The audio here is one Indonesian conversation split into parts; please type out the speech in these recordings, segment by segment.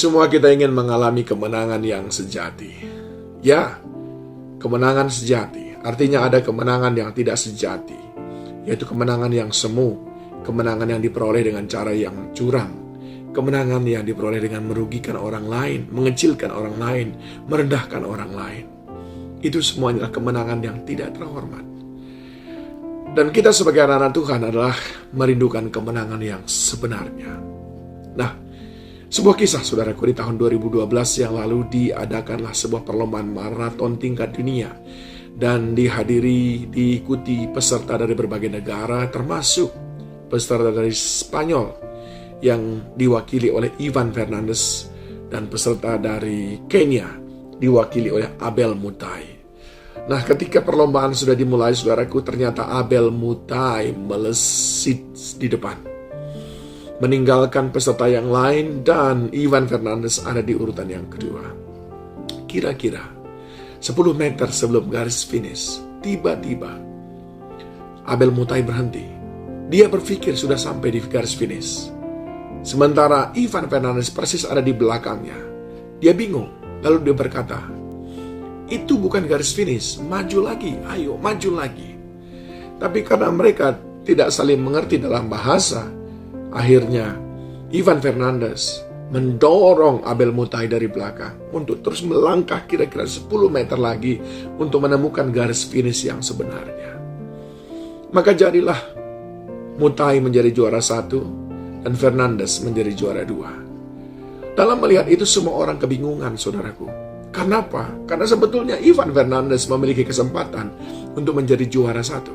Semua kita ingin mengalami kemenangan yang sejati. Ya, kemenangan sejati. Artinya ada kemenangan yang tidak sejati, yaitu kemenangan yang semu, kemenangan yang diperoleh dengan cara yang curang, kemenangan yang diperoleh dengan merugikan orang lain, mengecilkan orang lain, merendahkan orang lain. Itu semuanya adalah kemenangan yang tidak terhormat. Dan kita sebagai anak-anak Tuhan adalah merindukan kemenangan yang sebenarnya. Nah, sebuah kisah saudaraku, di tahun 2012 yang lalu diadakanlah sebuah perlombaan maraton tingkat dunia dan diikuti peserta dari berbagai negara, termasuk peserta dari Spanyol yang diwakili oleh Ivan Fernandez dan peserta dari Kenya diwakili oleh Abel Mutai. Nah, ketika perlombaan sudah dimulai, saudaraku, ternyata Abel Mutai melesit di depan, meninggalkan peserta yang lain, dan Ivan Fernandez ada di urutan yang kedua. Kira-kira 10 meter sebelum garis finish, tiba-tiba Abel Mutai berhenti. Dia berpikir sudah sampai di garis finish, sementara Ivan Fernandez persis ada di belakangnya. Dia bingung, lalu dia berkata, "Itu bukan garis finish, maju lagi, ayo maju lagi." Tapi karena mereka tidak saling mengerti dalam bahasa, akhirnya Ivan Fernandez mendorong Abel Mutai dari belakang untuk terus melangkah kira-kira 10 meter lagi untuk menemukan garis finish yang sebenarnya. Maka jadilah Mutai menjadi juara 1 dan Fernandez menjadi juara 2. Dalam melihat itu semua orang kebingungan, saudaraku. Kenapa? Karena sebetulnya Ivan Fernandez memiliki kesempatan untuk menjadi juara 1.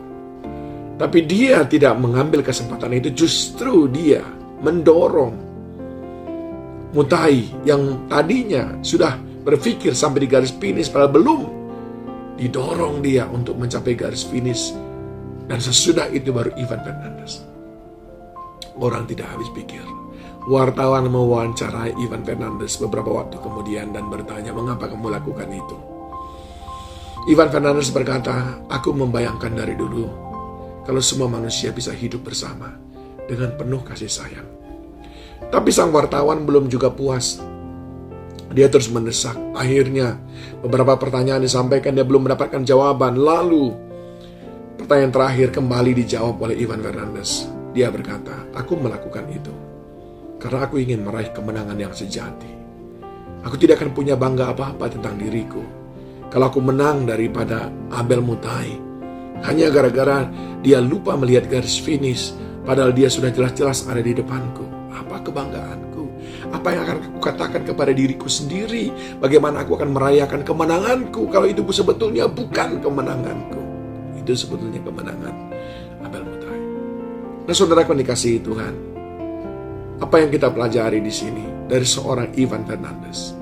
Tapi dia tidak mengambil kesempatan itu, justru dia mendorong Mutai yang tadinya sudah berpikir sampai di garis finish, padahal belum, didorong dia untuk mencapai garis finish. Dan sesudah itu baru Ivan Fernandez. Orang tidak habis pikir. Wartawan mewawancarai Ivan Fernandez beberapa waktu kemudian dan bertanya, "Mengapa kamu lakukan itu?" Ivan Fernandez berkata, "Aku membayangkan dari dulu kalau semua manusia bisa hidup bersama dengan penuh kasih sayang." Tapi sang wartawan belum juga puas. Dia terus mendesak. Akhirnya beberapa pertanyaan disampaikan, dia belum mendapatkan jawaban. Lalu pertanyaan terakhir kembali dijawab oleh Ivan Fernandez. Dia berkata, "Aku melakukan itu karena aku ingin meraih kemenangan yang sejati. Aku tidak akan punya bangga apa-apa tentang diriku kalau aku menang daripada Abel Mutai, hanya gara-gara dia lupa melihat garis finish, padahal dia sudah jelas-jelas ada di depanku. Apa kebanggaanku? Apa yang akan aku katakan kepada diriku sendiri? Bagaimana aku akan merayakan kemenanganku kalau itu sebetulnya bukan kemenanganku? Itu sebetulnya kemenangan Abel Mutai." Nah, saudara yang dikasihi Tuhan, apa yang kita pelajari di sini dari seorang Ivan Fernandez?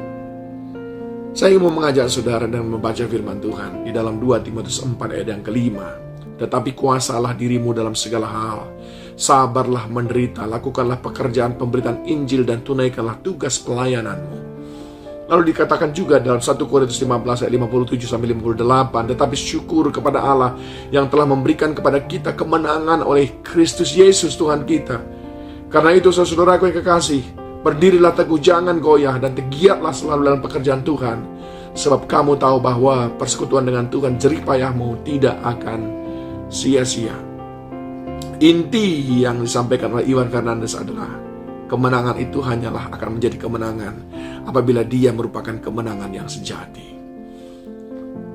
Saya ingin mengajak saudara dan membaca firman Tuhan di dalam 2 Timotius 4 ayat yang ke-5. "Tetapi kuasalah dirimu dalam segala hal, sabarlah menderita, lakukanlah pekerjaan pemberitaan Injil dan tunaikanlah tugas pelayananmu." Lalu dikatakan juga dalam 1 Korintus 15 ayat 57-58, "Tetapi syukur kepada Allah yang telah memberikan kepada kita kemenangan oleh Kristus Yesus Tuhan kita. Karena itu saudaraku yang kekasih, berdirilah teguh, jangan goyah, dan giatlah selalu dalam pekerjaan Tuhan. Sebab kamu tahu bahwa persekutuan dengan Tuhan jerih payahmu tidak akan sia-sia." Inti yang disampaikan oleh Ivan Fernandez adalah kemenangan itu hanyalah akan menjadi kemenangan apabila dia merupakan kemenangan yang sejati.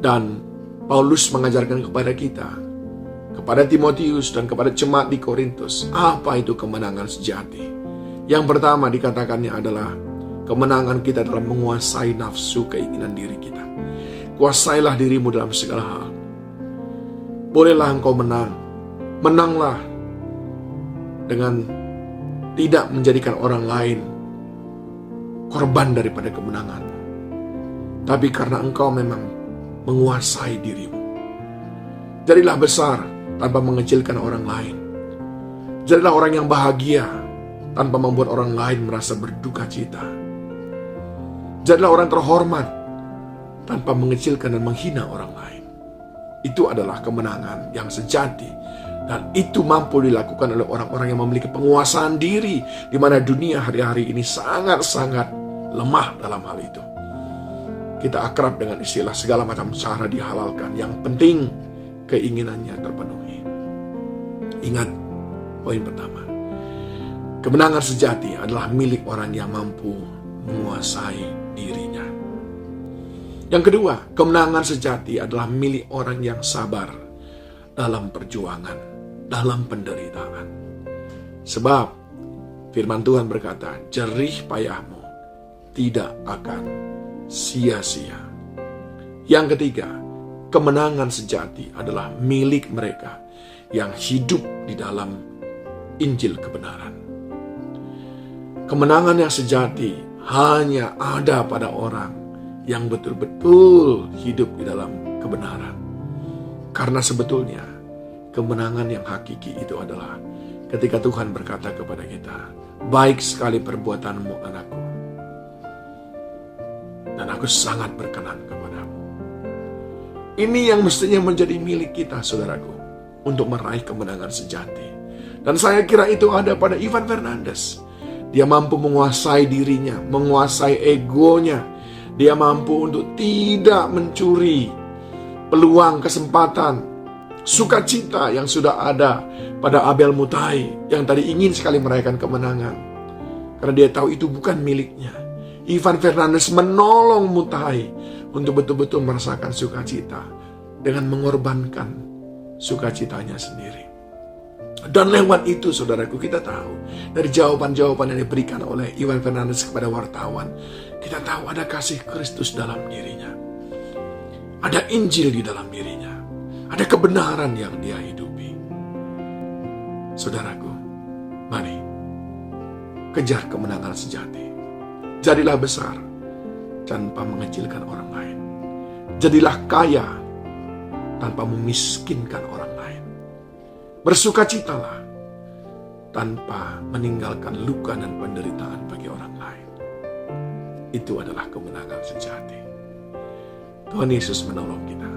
Dan Paulus mengajarkan kepada kita, kepada Timotius dan kepada jemaat di Korintus, apa itu kemenangan sejati. Yang pertama dikatakannya adalah kemenangan kita dalam menguasai nafsu keinginan diri kita. Kuasailah dirimu dalam segala hal. Bolehlah engkau menang. Menanglah dengan tidak menjadikan orang lain korban daripada kemenangan, tapi karena engkau memang menguasai dirimu. Jadilah besar tanpa mengecilkan orang lain. Jadilah orang yang bahagia tanpa membuat orang lain merasa berduka cita. Jadilah orang terhormat tanpa mengecilkan dan menghina orang lain. Itu adalah kemenangan yang sejati. Dan itu mampu dilakukan oleh orang-orang yang memiliki penguasaan diri, di mana dunia hari-hari ini sangat-sangat lemah dalam hal itu. Kita akrab dengan istilah segala macam cara dihalalkan. Yang penting keinginannya terpenuhi. Ingat poin pertama. Kemenangan sejati adalah milik orang yang mampu menguasai dirinya. Yang kedua, kemenangan sejati adalah milik orang yang sabar dalam perjuangan, dalam penderitaan. Sebab firman Tuhan berkata, jerih payahmu tidak akan sia-sia. Yang ketiga, kemenangan sejati adalah milik mereka yang hidup di dalam Injil kebenaran. Kemenangan yang sejati hanya ada pada orang yang betul-betul hidup di dalam kebenaran. Karena sebetulnya kemenangan yang hakiki itu adalah ketika Tuhan berkata kepada kita, baik sekali perbuatanmu anakku, dan aku sangat berkenan kepadamu. Ini yang mestinya menjadi milik kita, saudaraku, untuk meraih kemenangan sejati. Dan saya kira itu ada pada Ivan Fernandez. Dia mampu menguasai dirinya, menguasai egonya. Dia mampu untuk tidak mencuri peluang, kesempatan, sukacita yang sudah ada pada Abel Mutai yang tadi ingin sekali meraihkan kemenangan. Karena dia tahu itu bukan miliknya. Ivan Fernandez menolong Mutai untuk betul-betul merasakan sukacita dengan mengorbankan sukacitanya sendiri. Dan lewat itu, saudaraku, kita tahu dari jawaban-jawaban yang diberikan oleh Ivan Fernandez kepada wartawan, kita tahu ada kasih Kristus dalam dirinya. Ada Injil di dalam dirinya. Ada kebenaran yang dia hidupi. Saudaraku, mari kejar kemenangan sejati. Jadilah besar tanpa mengecilkan orang lain. Jadilah kaya tanpa memiskinkan orang lain. Bersukacitalah tanpa meninggalkan luka dan penderitaan bagi orang lain. Itu adalah kemenangan sejati. Tuhan Yesus menolong kita.